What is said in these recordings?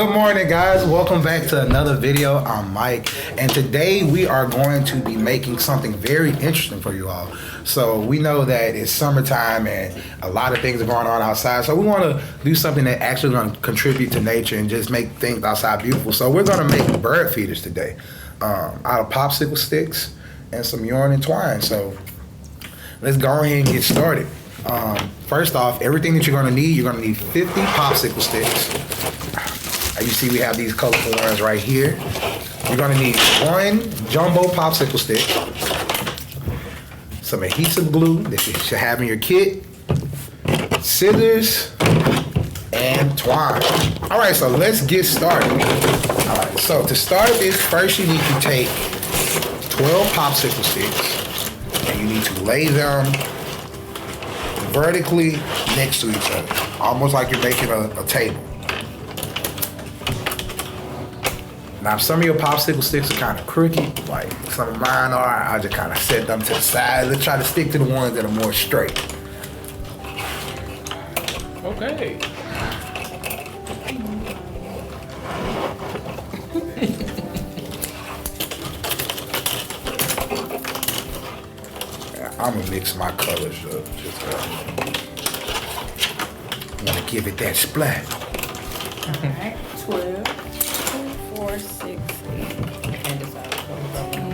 Good morning, guys. Welcome back to another video. I'm Mike, and today we are going to be making something very interesting for you all. So we know that it's summertime and a lot of things are going on outside, so we want to do something that actually going to contribute to nature and just make things outside beautiful. So we're going to make bird feeders today out of popsicle sticks and some yarn and twine. So let's go ahead and get started. First off, everything that you're going to need 50 popsicle sticks. You see we have these colorful ones right here. You're going to need one jumbo popsicle stick, some adhesive glue that you should have in your kit, scissors, and twine. All right, so let's get started. All right, so to start this, first you need to take 12 popsicle sticks and you need to lay them vertically next to each other, almost like you're making a table. Now, if some of your popsicle sticks are kind of crooked, like some of mine are, I just kind of set them to the side. Let's try to stick to the ones that are more straight. Okay. I'm gonna mix my colors up. Just wanna give it that splat. All right, 12, 4, 6, 8, and it's out. 10.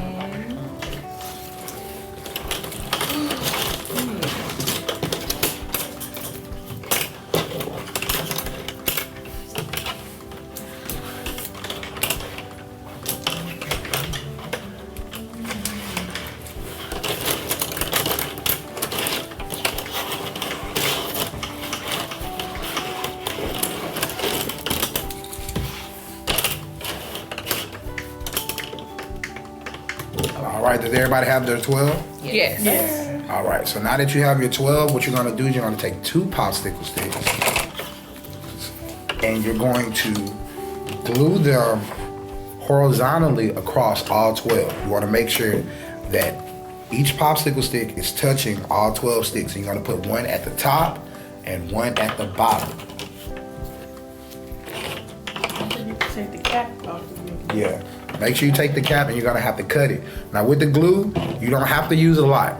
All right, does everybody have their 12? Yes. Yes. All right, so now that you have your 12, what you're gonna do is you're gonna take 2 popsicle sticks and you're going to glue them horizontally across all 12. You wanna make sure that each popsicle stick is touching all 12 sticks. And you're gonna put one at the top and one at the bottom. You can take the cap off of you. Yeah. Make sure you take the cap and you're gonna have to cut it. Now with the glue, you don't have to use a lot.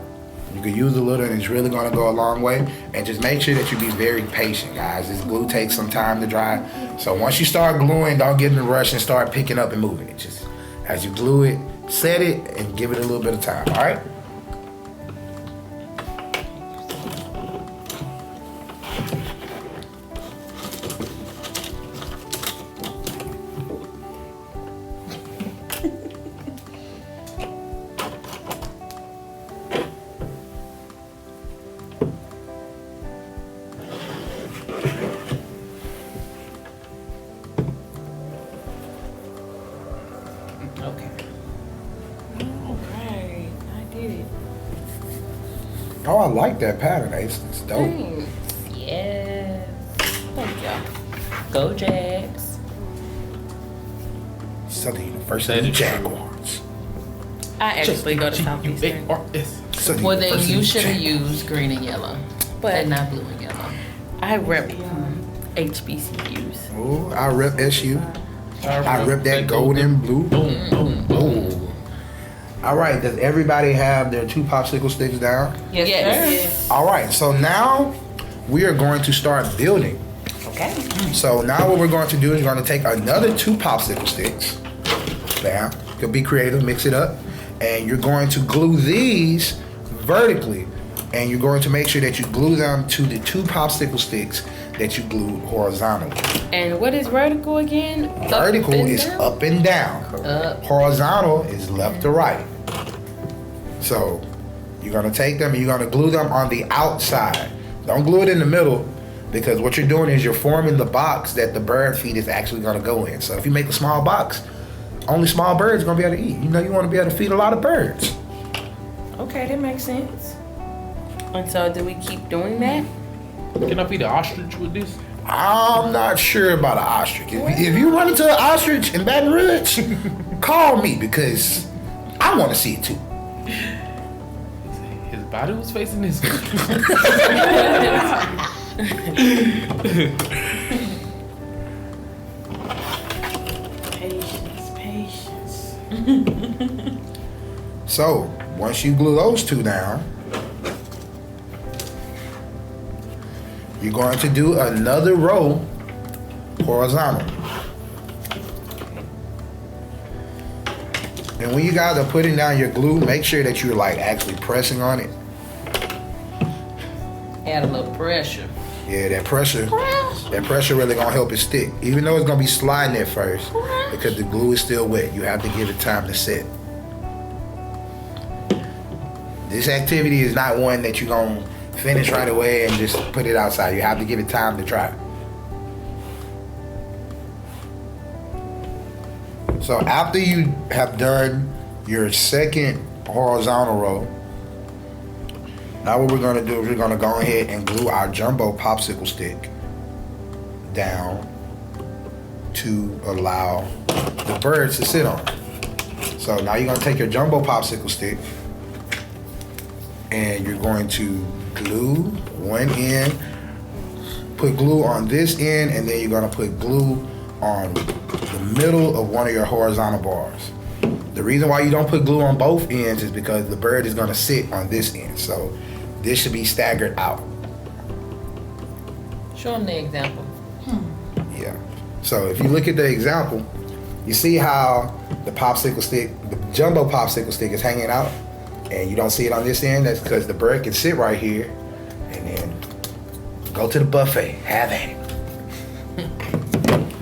You can use a little and it's really gonna go a long way. And just make sure that you be very patient, guys. This glue takes some time to dry. So once you start gluing, don't get in a rush and start picking up and moving it. Just as you glue it, set it and give it a little bit of time, all right? Okay. Alright, I did it. Oh, I like that pattern, Ace. It's dope. Thanks. Yes. Thank y'all. Go Jags. Southern University That is Jaguars. I actually go to Southeastern. G-U-A-R-S. Southern Well, then University you should have Jaguars. used green and yellow, but not blue and yellow. I rep HBCUs. Ooh, I rep SU. I rep that gold and blue. Boom, boom, boom. Ooh. All right, does everybody have their 2 popsicle sticks down? Yes. All right, so now we are going to start building. Okay. So now what we're going to do is we're going to take another 2 popsicle sticks. Bam. You'll be creative, mix it up. And you're going to glue these vertically. And you're going to make sure that you glue them to the 2 popsicle sticks that you glued horizontally. And what is vertical again? Vertical Up and is down? up and down. Up. Horizontal is left to right. So you're gonna take them and you're gonna glue them on the outside. Don't glue it in the middle, because what you're doing is you're forming the box that the bird feed is actually gonna go in. So if you make a small box, only small birds are gonna be able to eat. You know you wanna be able to feed a lot of birds. Okay, that makes sense. And so do we keep doing that? Can I feed an ostrich with this? I'm not sure about an ostrich. If you run into an ostrich in Baton Rouge, call me because I want to see it too. His body was facing this way. So once you glue those two down, you're going to do another row horizontal. And when you guys are putting down your glue, make sure that you're like actually pressing on it. Add a little pressure. Yeah, that pressure really gonna help it stick. Even though it's gonna be sliding at first, because the glue is still wet, you have to give it time to set. This activity is not one that you're gonna finish right away and just put it outside. You have to give it time to dry. So after you have done your second horizontal row, now what we're gonna do is we're gonna go ahead and glue our jumbo popsicle stick down to allow the birds to sit on. So now you're gonna take your jumbo popsicle stick and you're going to glue one end, put glue on this end, and then you're gonna put glue on the middle of one of your horizontal bars. The reason why you don't put glue on both ends is because the bird is gonna sit on this end. So this should be staggered out. Show them the example. Yeah. So if you look at the example, you see how the popsicle stick, the jumbo popsicle stick is hanging out, and you don't see it on this end. That's because the bird can sit right here and then go to the buffet, have at it.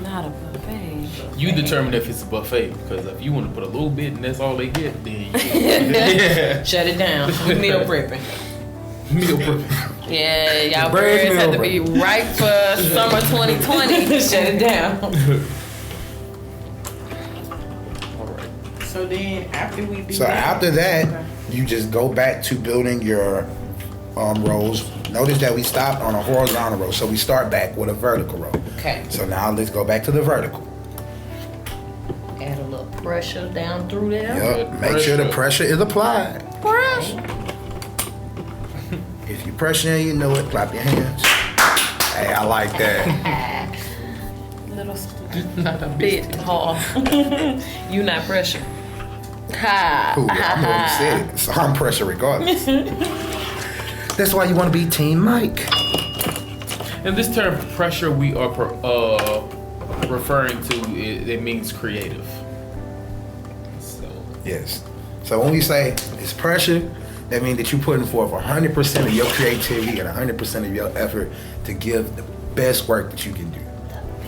Not a buffet. You determine if it's a buffet, because if you want to put a little bit and that's all they get, then yeah. Shut it down. Meal prepping. Meal prep. Yeah, y'all Birds birds have to meal be ripe for summer 2020. Shut it down. All right. So then after we do So after that, you just go back to building your rows. Notice that we stopped on a horizontal row, so we start back with a vertical row. Okay. So now let's go back to the vertical. Add a little pressure down through there. Yep. Make sure the pressure is applied. Pressure. If you pressure, you know it. Clap your hands. Hey, I like that. Little Not a bit hard. You not pressure. Ha. Cool. I'm already said it, so I'm pressure regardless. That's why you want to be Team Mike. And this term pressure we are referring to, it means creative. So Yes. So when we say it's pressure, that means that you're putting forth 100% of your creativity and 100% of your effort to give the best work that you can do.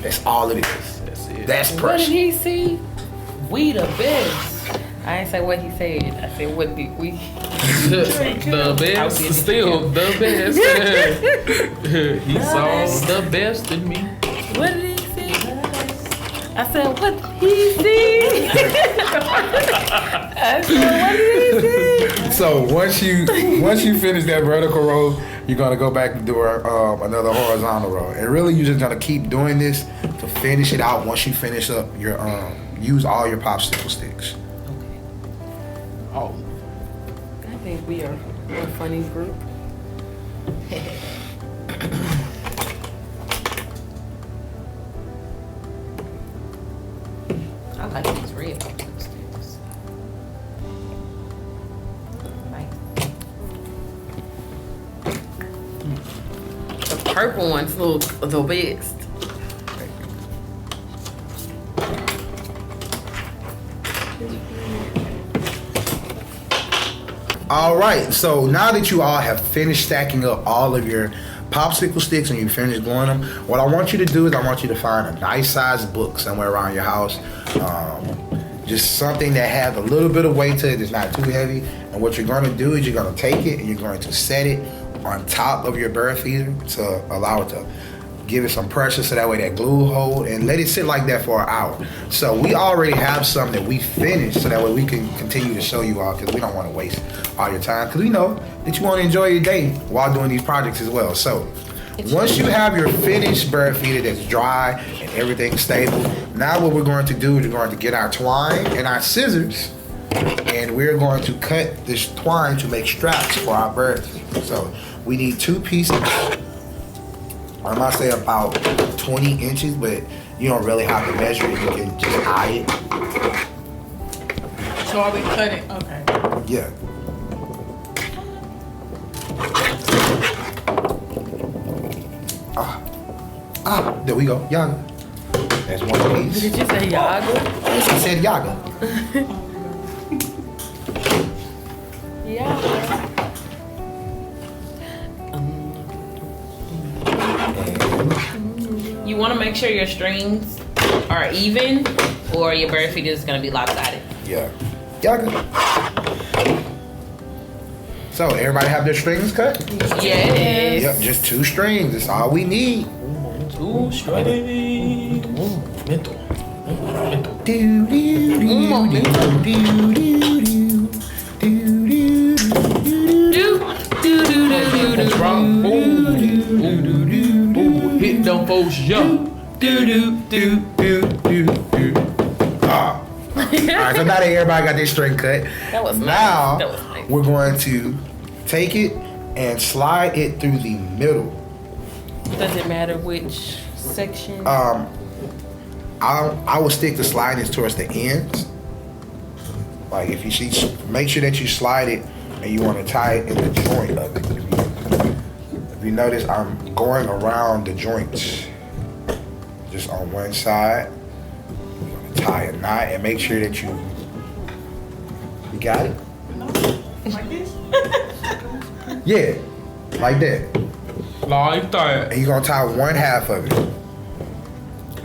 That's all it is. that's it. That's What did pressure. he see? We the best. I ain't say what he said. I said what did we? the best, still the best. He saw the best in me. What did he see? I said what did he see? I said what did he see? So once you finish that vertical row, you're gonna go back and do another horizontal row. And really, you're just gonna keep doing this to finish it out. Once you finish up your use all your popsicle sticks. Oh, I think we are a funny group. I like these red popsicle sticks. Right. The purple ones look the best. All right, so now that you all have finished stacking up all of your popsicle sticks and you finished gluing them, what I want you to do is I want you to find a nice sized book somewhere around your house. Just something that has a little bit of weight to it, that's not too heavy. And what you're gonna do is you're gonna take it and you're going to set it on top of your bird feeder to allow it to give it some pressure so that way that glue will hold, and let it sit like that for an hour. So we already have some that we finished so that way we can continue to show you all, because we don't want to waste all your time, because we know that you want to enjoy your day while doing these projects as well. So once you have your finished bird feeder that's dry and everything's stable, now what we're going to do is we're going to get our twine and our scissors, and we're going to cut this twine to make straps for our bird feeder. So we need 2 pieces. I might say about 20 inches, but you don't really have to measure it. You can just eye it. So are we cutting? Okay. Yeah. There we go. Yaga. That's one piece. Did you say Yaga? Yes, I said Yaga. Yaga. You want to make sure your strings are even, or your bird feeder is going to be lopsided. Yeah. Yaga. So everybody have their strings cut? Yes. Yep, just 2 strings. That's all we need. Too straight. Mental. Do do do do do do do do do. Boom. Hit them folks, yo. Ah. Alright, so now that everybody got their string cut, That was now nice. That was nice. we're going to take it and slide it through the middle. Does it matter which section? I will stick the sliding towards the ends. Like if you see, make sure that you slide it and you want to tie it in the joint of it. If you notice, I'm going around the joints, just on one side. You're gonna tie a knot and make sure that you got it. Like this? Yeah, like that. Like that. And you're gonna tie one half of it.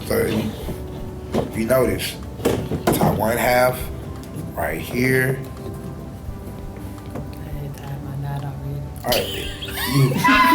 So if you notice, tie one half right here. I had tied my knot already. All right.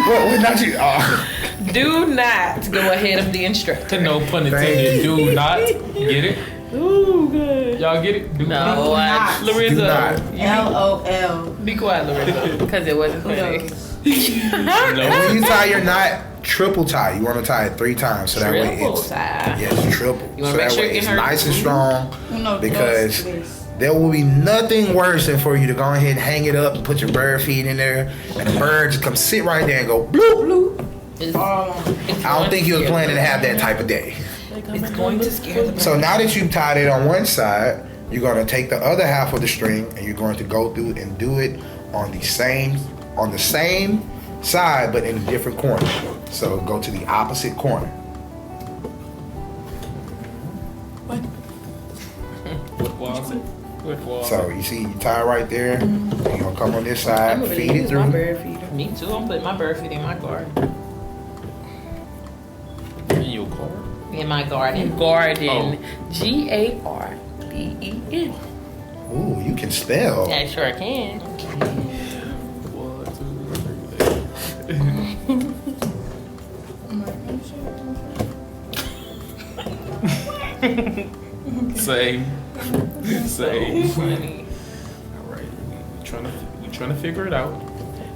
What not you? Oh. Do not go ahead of the instructor. No pun intended. Do not get it. Ooh, good. Y'all get it? Do No, Do not. Do Larissa. not. LOL. Be quiet, Larissa. Because it wasn't funny. When you tie your knot, triple tie. You want to tie it 3 times so that way Triple it's tie. yes, triple. You wanna so make that sure way it it's can hurt. nice and strong. No, Because this. there will be nothing worse than for you to go ahead and hang it up and put your bird feed in there, and the bird just come sit right there and go bloop bloop. It's I don't think you was planning to have that type of day. It's going to scare the bird. So now that you've tied it on one side, you're going to take the other half of the string and you're going to go through and do it on the same side but in a different corner. So go to the opposite corner. What was it? What was So you see you tie it right there. And you're going to come on this side, I'm feed it through. bird feeder. Me too. I'm putting my bird feeder in my garden. in your car? In my garden. Garden. Garden. Ooh, you can spell. I sure can. 1, 2, 3. Same. Funny. All right, we trying to figure it out.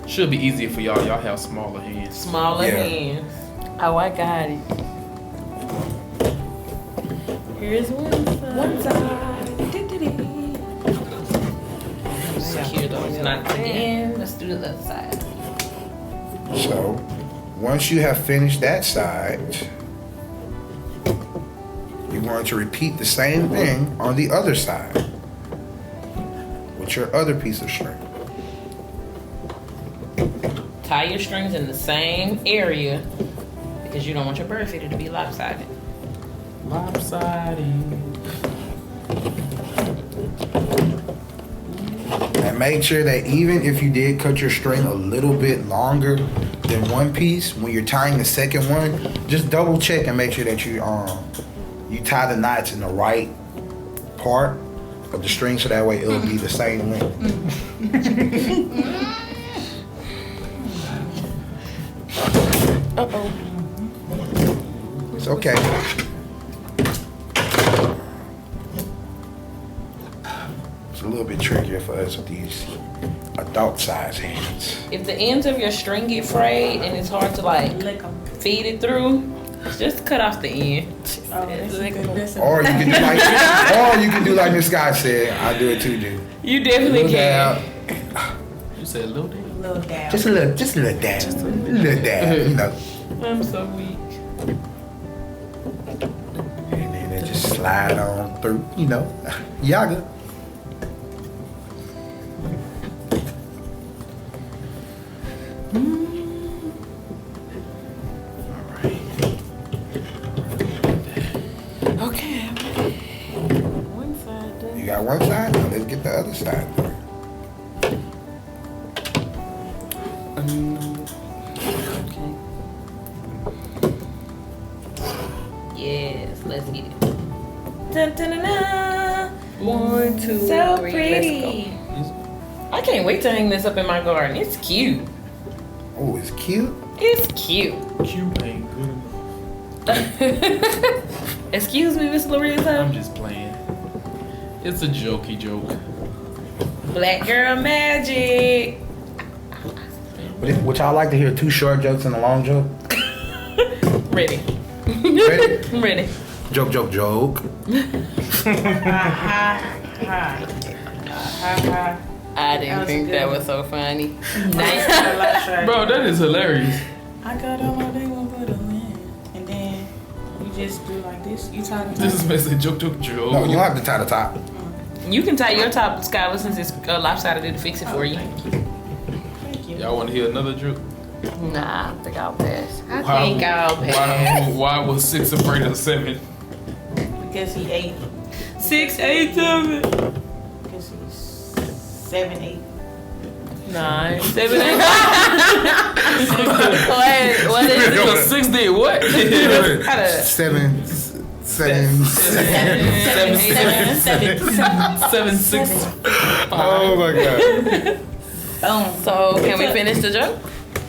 Should be easier for y'all. Y'all have smaller hands. Smaller Yeah. hands. Oh, I got it. Here's one side. Secure those knots again. Let's do the other side. So once you have finished that side, you're going to repeat the same thing on the other side with your other piece of string. Tie your strings in the same area because you don't want your bird feeder to be lopsided. Lopsided. And make sure that even if you did cut your string a little bit longer than one piece, when you're tying the second one, just double check and make sure that you tie the knots in the right part of the string so that way it'll be the same length. Uh-oh. It's okay. It's a little bit trickier for us with these adult size hands. If the ends of your string get frayed and it's hard to like feed it through, just cut off the end. Or you can do like Miss Scott said. I do it too, dude. You definitely can. You said little day? Little down. Just a little dab. A little dab, you know. I'm so weak. And then it just slide on through, you know. Yaga. Okay. One side done. You got one side? Now let's get the other side. Okay. Yes, let's get it. Dun, dun, dun, dun. 1, 2, So 3. pretty. Let's go. I can't wait to hang this up in my garden. It's cute. Oh, it's cute. It's cute. Cute ain't good enough. Excuse me, Miss Lorenzo. I'm just playing. It's a jokey joke. Black girl magic. Would y'all like to hear 2 short jokes and a long joke? Ready. Ready? Ready. Joke, joke, joke. I didn't was think good. that was so funny. Nice. Bro, that is hilarious. I got on my day one for the win. And then you just do like this. You tie the This is top. basically joke, joke, joke. No, you don't have to tie the top. You can tie your top, Skylar, since it's lopsided to fix it for you. Thank you. Thank you. Y'all want to hear another joke? Nah, I think I'll pass. I Why- think I'll pass. Why was 6 afraid of 7? Because he 8. 6, 8, 7. Because he's 7, 8. 9, 7, 8. Wait, what is it? It was 6 did what? 7, 7. 7, 6. Oh my god. Boom. So, can we finish the joke?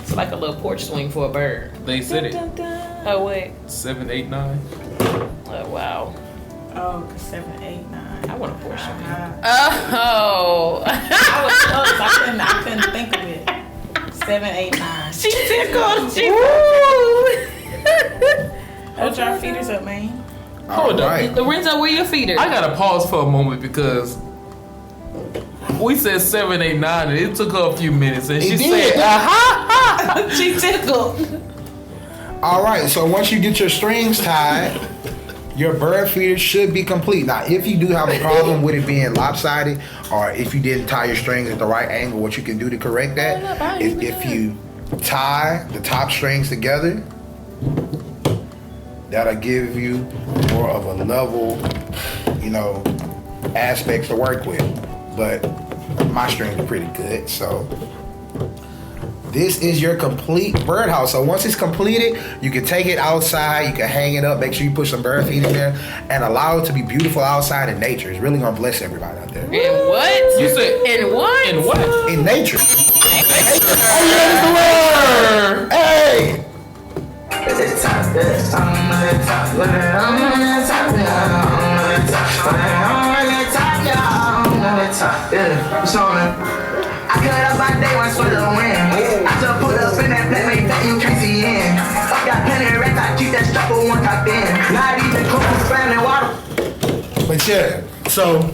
It's like a little porch swing for a bird. They said it. Oh, wait. 7, 8, 9. Oh, wow. Oh, 'cause 7, 8, 9. I want a porch swing. Oh. I was close. I couldn't think of it. 7, 8, 9. She tickled. She Hold your feeders up, man. Hold up. Right. Lorenzo, where your feet are? I gotta pause for a moment because we said 7, 8, 9, and it took her a few minutes, and she It did. said, "Aha!" She tickled. All right, so once you get your strings tied, your bird feeder should be complete. Now, if you do have a problem with it being lopsided, or if you didn't tie your strings at the right angle, what you can do to correct that is if you tie the top strings together, that'll give you more of a level, aspects to work with. But my strings are pretty good, so this is your complete birdhouse. So once it's completed, you can take it outside, you can hang it up, make sure you put some bird feed in there, and allow it to be beautiful outside in nature. It's really gonna bless everybody out there. In what? You said, In what? "In what?" In nature. Hey! I cut up my day once for the win. I just put up in that play, make that you can't see in. I got plenty of racks, I keep that stuff for one top in. Not even cook with family water. But yeah, so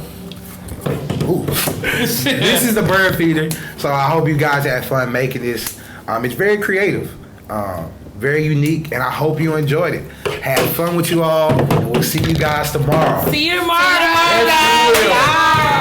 this is the bird feeder. So I hope you guys had fun making this. It's very creative, very unique, and I hope you enjoyed it. Had fun with you all. We'll see you guys tomorrow. See you tomorrow, guys. Bye.